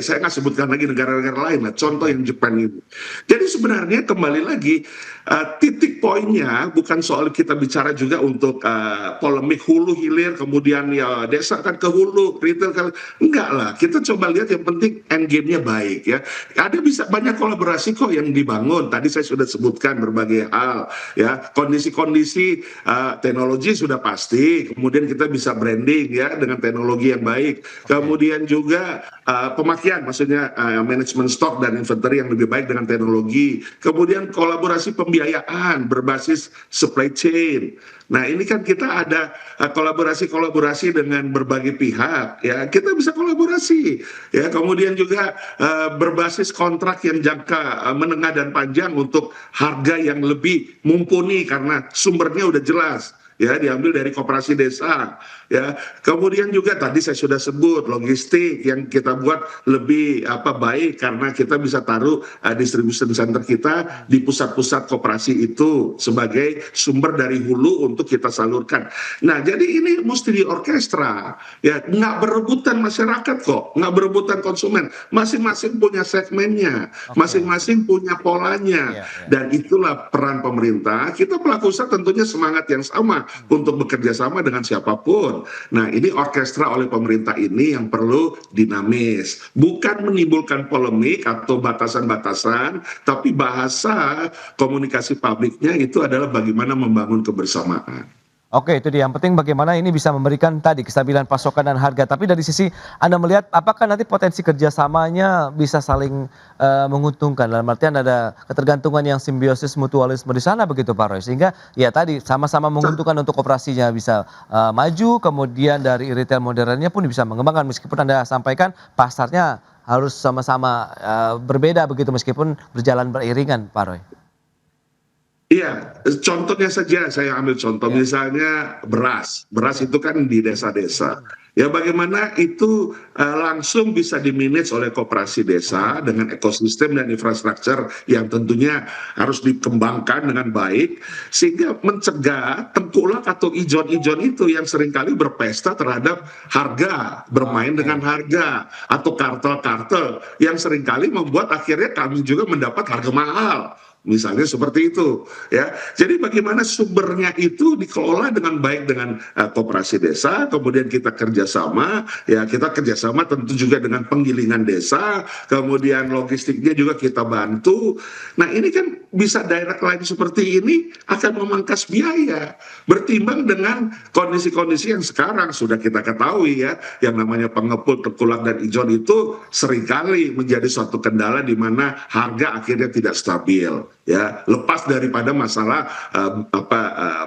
saya nggak sebutkan lagi negara-negara lain lah, contoh yang Jepang itu. Jadi sebenarnya kembali lagi titik poinnya bukan soal kita bicara juga untuk polemik hulu hilir, kemudian ya desa kan ke hulu, retail kan enggak lah. Kita coba lihat yang penting end game-nya baik ya. Ada bisa banyak kolaborasi kok yang dibangun. Tadi saya sudah sebutkan berbagai hal ya. Kondisi-kondisi teknologi sudah pasti. Kemudian kita bisa branding ya dengan teknologi yang baik. Kemudian juga pemakaian, maksudnya manajemen stok dan inventory yang lebih baik dengan teknologi. Kemudian kolaborasi pembiayaan berbasis supply chain. Nah, ini kan kita ada kolaborasi dengan berbagai pihak, ya, kita bisa kolaborasi, ya, kemudian juga berbasis kontrak yang jangka menengah dan panjang untuk harga yang lebih mumpuni karena sumbernya udah jelas, ya diambil dari koperasi desa, ya. Kemudian juga tadi saya sudah sebut logistik yang kita buat lebih baik karena kita bisa taruh distribution center kita di pusat-pusat koperasi itu sebagai sumber dari hulu untuk kita salurkan. Nah, jadi ini mesti diorkestra, ya, nggak berebutan masyarakat kok, nggak berebutan konsumen, masing-masing punya segmennya, masing-masing punya polanya, dan itulah peran pemerintah. Kita pelaku usaha tentunya semangat yang sama untuk bekerja sama dengan siapapun. Nah, ini orkestra oleh pemerintah ini yang perlu dinamis, bukan menimbulkan polemik atau batasan-batasan, tapi bahasa komunikasi publiknya itu adalah bagaimana membangun kebersamaan. Oke, itu dia. Yang penting bagaimana ini bisa memberikan tadi kestabilan pasokan dan harga. Tapi dari sisi Anda melihat apakah nanti potensi kerjasamanya bisa saling menguntungkan? Dalam artian ada ketergantungan yang simbiosis mutualisme di sana begitu Pak Roy. Sehingga ya tadi sama-sama menguntungkan untuk operasinya bisa maju, kemudian dari retail modernnya pun bisa mengembangkan. Meskipun Anda sampaikan pasarnya harus sama-sama berbeda begitu meskipun berjalan beriringan Pak Roy. Iya, contohnya saja saya ambil contoh, misalnya beras itu kan di desa-desa. Ya bagaimana itu langsung bisa dimanage oleh koperasi desa dengan ekosistem dan infrastruktur yang tentunya harus dikembangkan dengan baik sehingga mencegah tengkulak atau ijon-ijon itu yang seringkali berpesta terhadap harga, bermain dengan harga atau kartel-kartel yang seringkali membuat akhirnya kami juga mendapat harga mahal. Misalnya seperti itu, ya. Jadi bagaimana sumbernya itu dikelola dengan baik dengan koperasi desa, kemudian kita kerjasama, ya kita kerjasama tentu juga dengan penggilingan desa, kemudian logistiknya juga kita bantu. Nah ini kan bisa direct line seperti ini akan memangkas biaya, bertimbang dengan kondisi-kondisi yang sekarang sudah kita ketahui ya, yang namanya pengepul, tengkulak dan ijon itu seringkali menjadi suatu kendala di mana harga akhirnya tidak stabil. Ya, lepas daripada masalah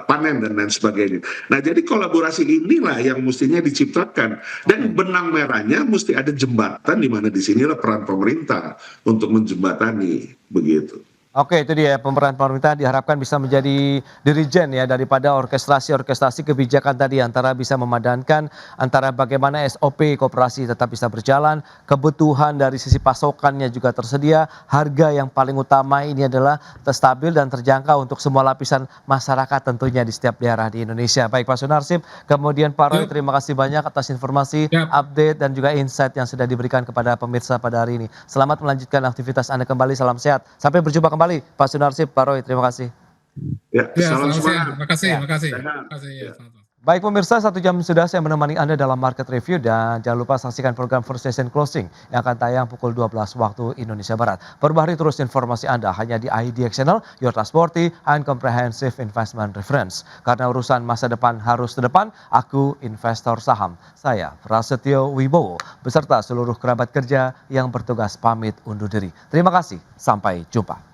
panen dan lain sebagainya. Nah, jadi kolaborasi inilah yang mestinya diciptakan dan benang merahnya mesti ada jembatan di mana di sinilah peran pemerintah untuk menjembatani begitu. Oke, itu dia pemeran pemerintah diharapkan bisa menjadi dirijen ya daripada orkestrasi kebijakan tadi antara bisa memadankan antara bagaimana SOP koperasi tetap bisa berjalan, kebutuhan dari sisi pasokannya juga tersedia, harga yang paling utama ini adalah stabil dan terjangkau untuk semua lapisan masyarakat tentunya di setiap daerah di Indonesia. Baik Pak Sunarsip, kemudian Pak Roy, terima kasih banyak atas informasi, update dan juga insight yang sudah diberikan kepada pemirsa pada hari ini. Selamat melanjutkan aktivitas Anda kembali, salam sehat. Sampai berjumpa kembali Pak Sunarsip, Pak Roy, terima kasih. Ya, salam semangat. Terima kasih. Baik pemirsa, 1 jam sudah saya menemani Anda dalam Market Review dan jangan lupa saksikan program First Session Closing yang akan tayang pukul 12 waktu Indonesia Barat. Perbaharui terus informasi Anda hanya di IDX Channel, Your Trustworthy and Comprehensive Investment Reference. Karena urusan masa depan harus ke depan, aku investor saham. Saya Prasetyo Wibowo beserta seluruh kerabat kerja yang bertugas pamit undur diri. Terima kasih, sampai jumpa.